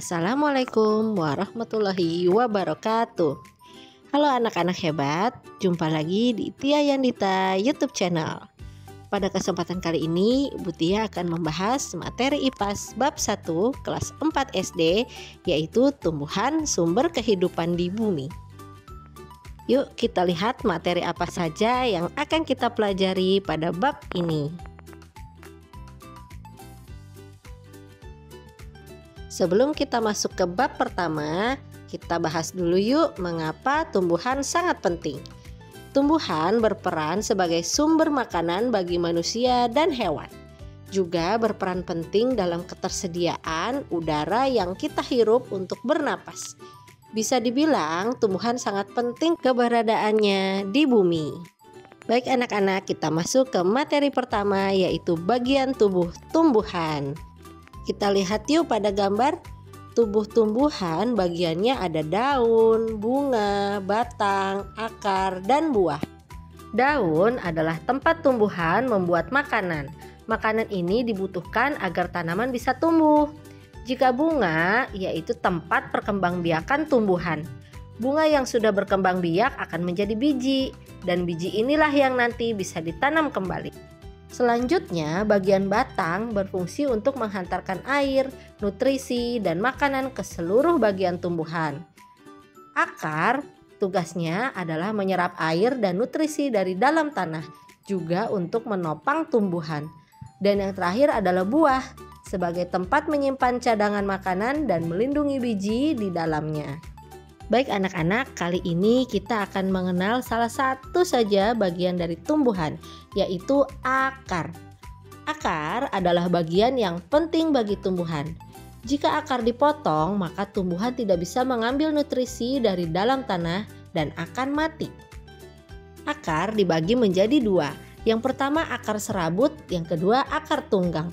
Assalamualaikum warahmatullahi wabarakatuh. Halo anak-anak hebat, jumpa lagi di Tia Yandita YouTube channel. Pada kesempatan kali ini, Bu Tia akan membahas materi IPAS bab 1 kelas 4 SD, yaitu tumbuhan sumber kehidupan di bumi. Yuk kita lihat materi apa saja yang akan kita pelajari pada bab ini. Sebelum kita masuk ke bab pertama, kita bahas dulu yuk mengapa tumbuhan sangat penting. Tumbuhan berperan sebagai sumber makanan bagi manusia dan hewan. Juga berperan penting dalam ketersediaan udara yang kita hirup untuk bernapas. Bisa dibilang tumbuhan sangat penting keberadaannya di bumi. Baik anak-anak, kita masuk ke materi pertama, yaitu bagian tubuh tumbuhan. Kita lihat yuk pada gambar. Tubuh tumbuhan bagiannya ada daun, bunga, batang, akar, dan buah. Daun adalah tempat tumbuhan membuat makanan. Makanan ini dibutuhkan agar tanaman bisa tumbuh. Jika bunga, yaitu tempat perkembangbiakan tumbuhan. Bunga yang sudah berkembang biak akan menjadi biji, dan biji inilah yang nanti bisa ditanam kembali. Selanjutnya, bagian batang berfungsi untuk menghantarkan air, nutrisi, dan makanan ke seluruh bagian tumbuhan. Akar tugasnya adalah menyerap air dan nutrisi dari dalam tanah, juga untuk menopang tumbuhan. Dan yang terakhir adalah buah, sebagai tempat menyimpan cadangan makanan dan melindungi biji di dalamnya. Baik anak-anak, kali ini kita akan mengenal salah satu saja bagian dari tumbuhan, yaitu akar. Akar adalah bagian yang penting bagi tumbuhan. Jika akar dipotong, maka tumbuhan tidak bisa mengambil nutrisi dari dalam tanah dan akan mati. Akar dibagi menjadi dua. Yang pertama akar serabut, yang kedua akar tunggang.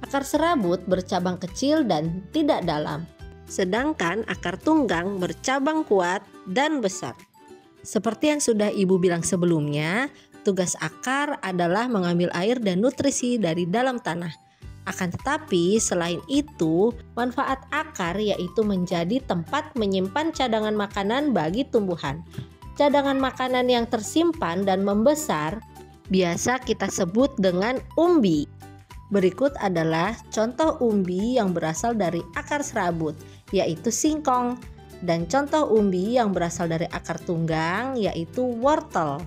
Akar serabut bercabang kecil dan tidak dalam. Sedangkan akar tunggang bercabang kuat dan besar. Seperti yang sudah Ibu bilang sebelumnya, tugas akar adalah mengambil air dan nutrisi dari dalam tanah. Akan tetapi selain itu, manfaat akar yaitu menjadi tempat menyimpan cadangan makanan bagi tumbuhan. Cadangan makanan yang tersimpan dan membesar biasa kita sebut dengan umbi. Berikut adalah contoh umbi yang berasal dari akar serabut, yaitu singkong, dan contoh umbi yang berasal dari akar tunggang, yaitu wortel.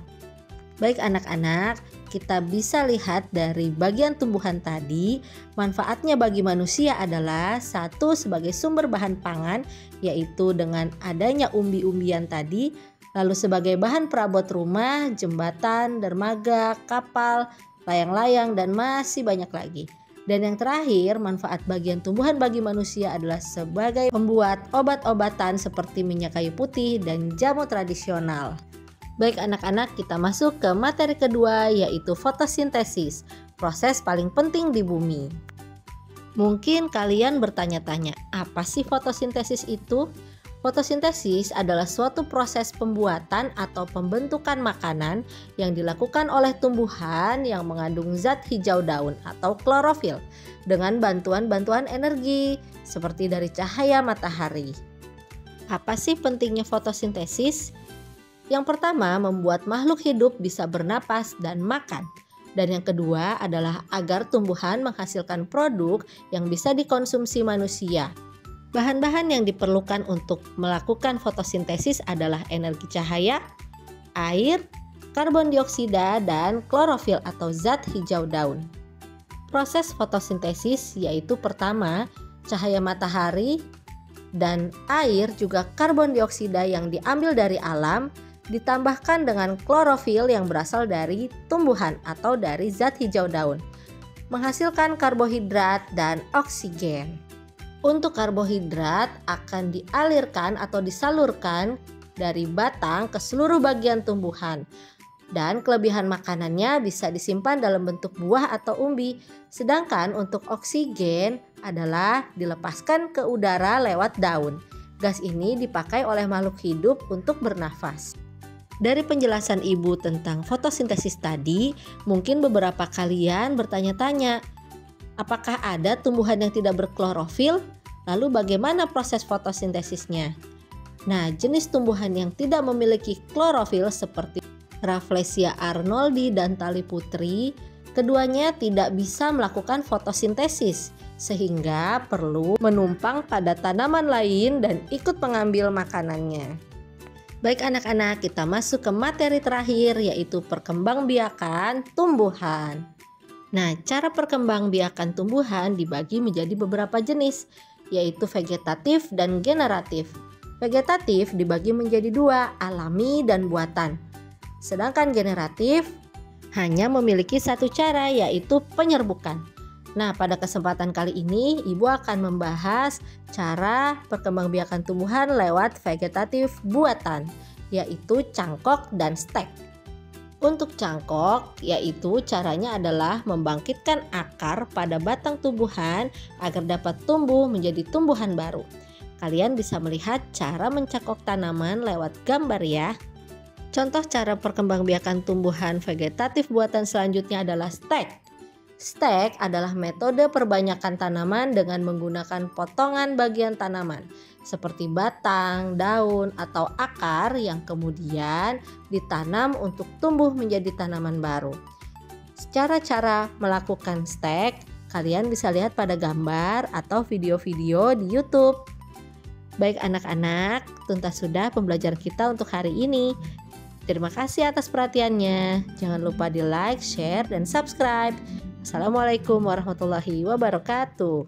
Baik anak-anak, kita bisa lihat dari bagian tumbuhan tadi, manfaatnya bagi manusia adalah satu sebagai sumber bahan pangan, yaitu dengan adanya umbi-umbian tadi, lalu sebagai bahan perabot rumah, jembatan, dermaga, kapal, layang-layang, dan masih banyak lagi. Dan yang terakhir, manfaat bagian tumbuhan bagi manusia adalah sebagai pembuat obat-obatan seperti minyak kayu putih dan jamu tradisional. Baik anak-anak, kita masuk ke materi kedua, yaitu fotosintesis, proses paling penting di bumi. Mungkin kalian bertanya-tanya, apa sih fotosintesis itu? Fotosintesis adalah suatu proses pembuatan atau pembentukan makanan yang dilakukan oleh tumbuhan yang mengandung zat hijau daun atau klorofil dengan bantuan energi seperti dari cahaya matahari. Apa sih pentingnya fotosintesis? Yang pertama, membuat makhluk hidup bisa bernapas dan makan. Dan yang kedua adalah agar tumbuhan menghasilkan produk yang bisa dikonsumsi manusia. Bahan-bahan yang diperlukan untuk melakukan fotosintesis adalah energi cahaya, air, karbon dioksida, dan klorofil atau zat hijau daun. Proses fotosintesis yaitu pertama, cahaya matahari dan air juga karbon dioksida yang diambil dari alam ditambahkan dengan klorofil yang berasal dari tumbuhan atau dari zat hijau daun, menghasilkan karbohidrat dan oksigen. Untuk karbohidrat akan dialirkan atau disalurkan dari batang ke seluruh bagian tumbuhan. Dan kelebihan makanannya bisa disimpan dalam bentuk buah atau umbi. Sedangkan untuk oksigen adalah dilepaskan ke udara lewat daun. Gas ini dipakai oleh makhluk hidup untuk bernafas. Dari penjelasan Ibu tentang fotosintesis tadi, mungkin beberapa kalian bertanya-tanya, apakah ada tumbuhan yang tidak berklorofil? Lalu bagaimana proses fotosintesisnya? Nah, jenis tumbuhan yang tidak memiliki klorofil seperti Rafflesia arnoldi dan tali putri, keduanya tidak bisa melakukan fotosintesis sehingga perlu menumpang pada tanaman lain dan ikut mengambil makanannya. Baik anak-anak, kita masuk ke materi terakhir yaitu perkembangbiakan tumbuhan. Nah, cara perkembangbiakan tumbuhan dibagi menjadi beberapa jenis, yaitu vegetatif dan generatif. Vegetatif dibagi menjadi dua, alami dan buatan. Sedangkan generatif hanya memiliki satu cara, yaitu penyerbukan. Nah, pada kesempatan kali ini Ibu akan membahas cara perkembangbiakan tumbuhan lewat vegetatif buatan, yaitu cangkok dan stek. Untuk cangkok, yaitu caranya adalah membangkitkan akar pada batang tumbuhan agar dapat tumbuh menjadi tumbuhan baru. Kalian bisa melihat cara mencangkok tanaman lewat gambar ya. Contoh cara perkembangbiakan tumbuhan vegetatif buatan selanjutnya adalah stek. Stek adalah metode perbanyakan tanaman dengan menggunakan potongan bagian tanaman seperti batang, daun, atau akar yang kemudian ditanam untuk tumbuh menjadi tanaman baru. Cara melakukan stek kalian bisa lihat pada gambar atau video-video di YouTube. Baik anak-anak, tuntas sudah pembelajaran kita untuk hari ini. Terima kasih atas perhatiannya. Jangan lupa di like, share, dan subscribe. Assalamualaikum warahmatullahi wabarakatuh.